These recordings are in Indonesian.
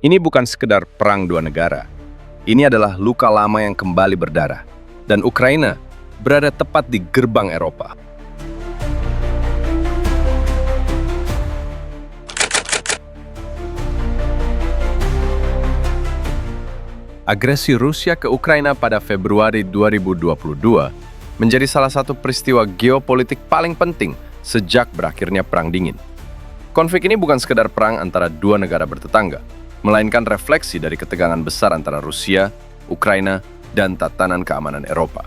Ini bukan sekedar perang dua negara. Ini adalah luka lama yang kembali berdarah. Dan Ukraina berada tepat di gerbang Eropa. Agresi Rusia ke Ukraina pada Februari 2022 menjadi salah satu peristiwa geopolitik paling penting sejak berakhirnya Perang Dingin. Konflik ini bukan sekedar perang antara dua negara bertetangga, melainkan refleksi dari ketegangan besar antara Rusia, Ukraina, dan tatanan keamanan Eropa.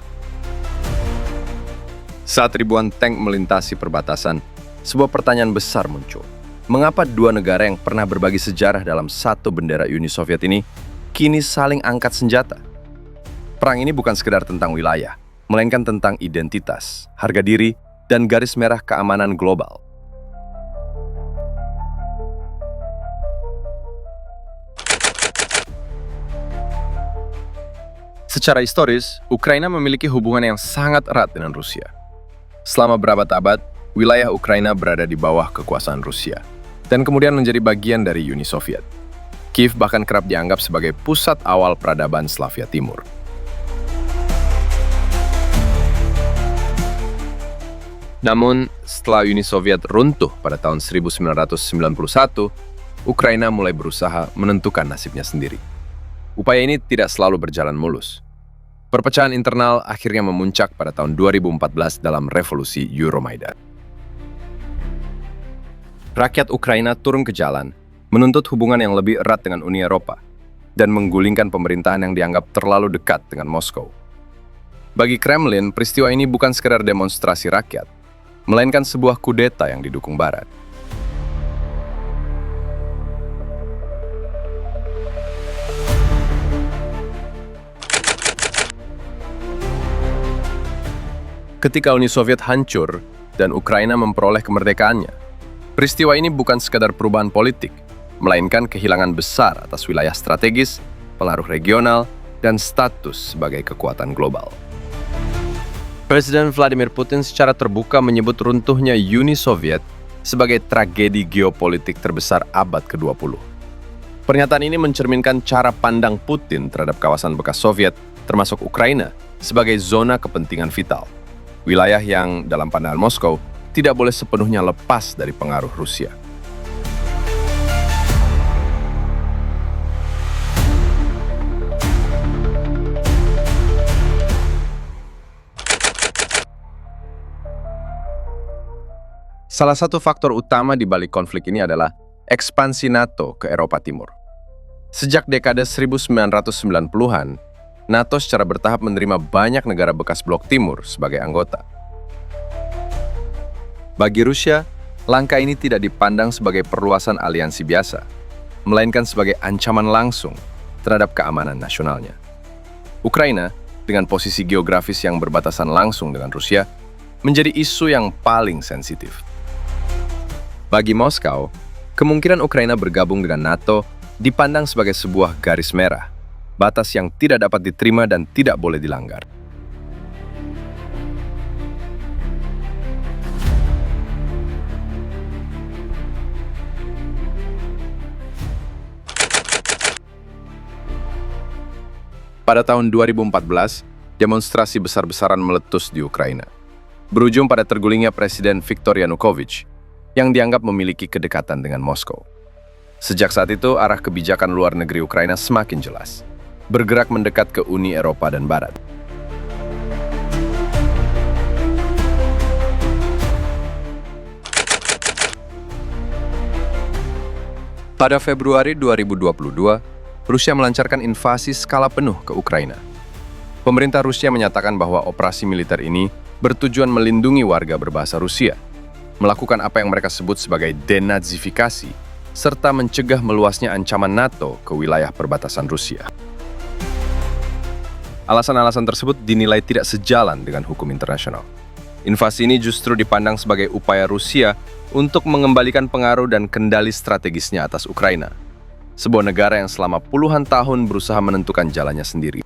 Saat ribuan tank melintasi perbatasan, sebuah pertanyaan besar muncul. Mengapa dua negara yang pernah berbagi sejarah dalam satu bendera Uni Soviet ini kini saling angkat senjata? Perang ini bukan sekedar tentang wilayah, melainkan tentang identitas, harga diri, dan garis merah keamanan global. Secara historis, Ukraina memiliki hubungan yang sangat erat dengan Rusia. Selama berabad-abad, wilayah Ukraina berada di bawah kekuasaan Rusia, dan kemudian menjadi bagian dari Uni Soviet. Kiev bahkan kerap dianggap sebagai pusat awal peradaban Slavia Timur. Namun, setelah Uni Soviet runtuh pada tahun 1991, Ukraina mulai berusaha menentukan nasibnya sendiri. Upaya ini tidak selalu berjalan mulus. Perpecahan internal akhirnya memuncak pada tahun 2014 dalam revolusi Euromaidan. Rakyat Ukraina turun ke jalan, menuntut hubungan yang lebih erat dengan Uni Eropa, dan menggulingkan pemerintahan yang dianggap terlalu dekat dengan Moskow. Bagi Kremlin, peristiwa ini bukan sekedar demonstrasi rakyat, melainkan sebuah kudeta yang didukung Barat. Ketika Uni Soviet hancur dan Ukraina memperoleh kemerdekaannya, peristiwa ini bukan sekadar perubahan politik, melainkan kehilangan besar atas wilayah strategis, pengaruh regional, dan status sebagai kekuatan global. Presiden Vladimir Putin secara terbuka menyebut runtuhnya Uni Soviet sebagai tragedi geopolitik terbesar abad ke-20. Pernyataan ini mencerminkan cara pandang Putin terhadap kawasan bekas Soviet, termasuk Ukraina, sebagai zona kepentingan vital. Wilayah yang, dalam pandangan Moskow, tidak boleh sepenuhnya lepas dari pengaruh Rusia. Salah satu faktor utama di balik konflik ini adalah ekspansi NATO ke Eropa Timur. Sejak dekade 1990-an, NATO secara bertahap menerima banyak negara bekas blok timur sebagai anggota. Bagi Rusia, langkah ini tidak dipandang sebagai perluasan aliansi biasa, melainkan sebagai ancaman langsung terhadap keamanan nasionalnya. Ukraina, dengan posisi geografis yang berbatasan langsung dengan Rusia, menjadi isu yang paling sensitif. Bagi Moskow, kemungkinan Ukraina bergabung dengan NATO dipandang sebagai sebuah garis merah, batas yang tidak dapat diterima dan tidak boleh dilanggar. Pada tahun 2014, demonstrasi besar-besaran meletus di Ukraina, berujung pada tergulingnya Presiden Viktor Yanukovych, yang dianggap memiliki kedekatan dengan Moskow. Sejak saat itu, arah kebijakan luar negeri Ukraina semakin jelas, bergerak mendekat ke Uni Eropa dan Barat. Pada Februari 2022, Rusia melancarkan invasi skala penuh ke Ukraina. Pemerintah Rusia menyatakan bahwa operasi militer ini bertujuan melindungi warga berbahasa Rusia, melakukan apa yang mereka sebut sebagai denazifikasi, serta mencegah meluasnya ancaman NATO ke wilayah perbatasan Rusia. Alasan-alasan tersebut dinilai tidak sejalan dengan hukum internasional. Invasi ini justru dipandang sebagai upaya Rusia untuk mengembalikan pengaruh dan kendali strategisnya atas Ukraina, sebuah negara yang selama puluhan tahun berusaha menentukan jalannya sendiri.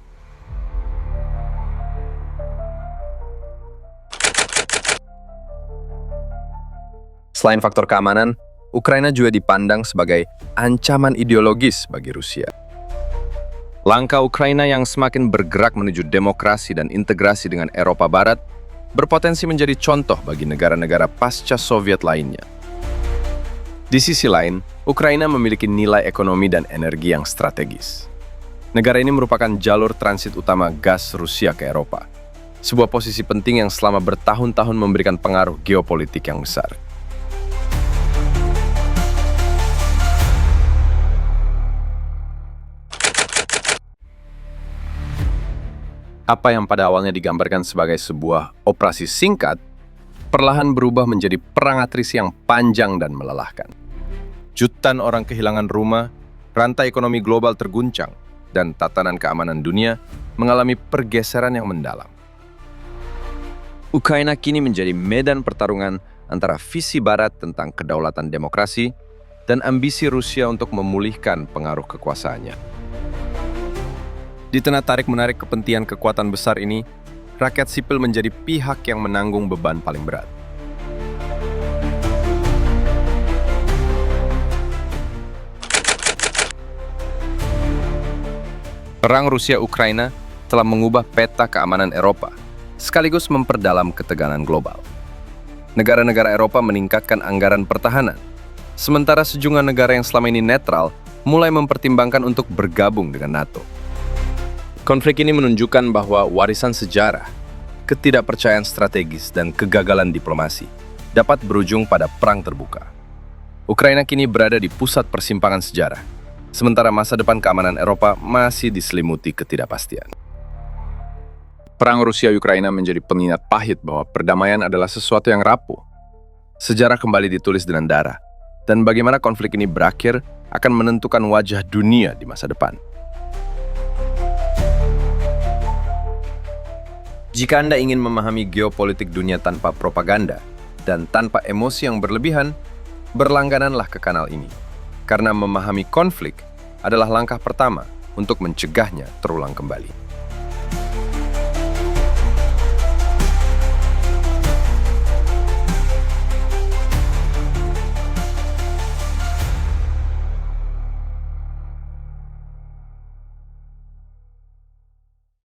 Selain faktor keamanan, Ukraina juga dipandang sebagai ancaman ideologis bagi Rusia. Langkah Ukraina yang semakin bergerak menuju demokrasi dan integrasi dengan Eropa Barat berpotensi menjadi contoh bagi negara-negara pasca Soviet lainnya. Di sisi lain, Ukraina memiliki nilai ekonomi dan energi yang strategis. Negara ini merupakan jalur transit utama gas Rusia ke Eropa, sebuah posisi penting yang selama bertahun-tahun memberikan pengaruh geopolitik yang besar. Apa yang pada awalnya digambarkan sebagai sebuah operasi singkat, perlahan berubah menjadi perang atrisi yang panjang dan melelahkan. Jutaan orang kehilangan rumah, rantai ekonomi global terguncang, dan tatanan keamanan dunia mengalami pergeseran yang mendalam. Ukraina kini menjadi medan pertarungan antara visi Barat tentang kedaulatan demokrasi dan ambisi Rusia untuk memulihkan pengaruh kekuasaannya. Di tengah tarik-menarik kepentingan kekuatan besar ini, rakyat sipil menjadi pihak yang menanggung beban paling berat. Perang Rusia-Ukraina telah mengubah peta keamanan Eropa, sekaligus memperdalam ketegangan global. Negara-negara Eropa meningkatkan anggaran pertahanan, sementara sejumlah negara yang selama ini netral mulai mempertimbangkan untuk bergabung dengan NATO. Konflik ini menunjukkan bahwa warisan sejarah, ketidakpercayaan strategis, dan kegagalan diplomasi dapat berujung pada perang terbuka. Ukraina kini berada di pusat persimpangan sejarah, sementara masa depan keamanan Eropa masih diselimuti ketidakpastian. Perang Rusia-Ukraina menjadi pengingat pahit bahwa perdamaian adalah sesuatu yang rapuh. Sejarah kembali ditulis dengan darah, dan bagaimana konflik ini berakhir akan menentukan wajah dunia di masa depan. Jika Anda ingin memahami geopolitik dunia tanpa propaganda dan tanpa emosi yang berlebihan, berlanggananlah ke kanal ini. Karena memahami konflik adalah langkah pertama untuk mencegahnya terulang kembali.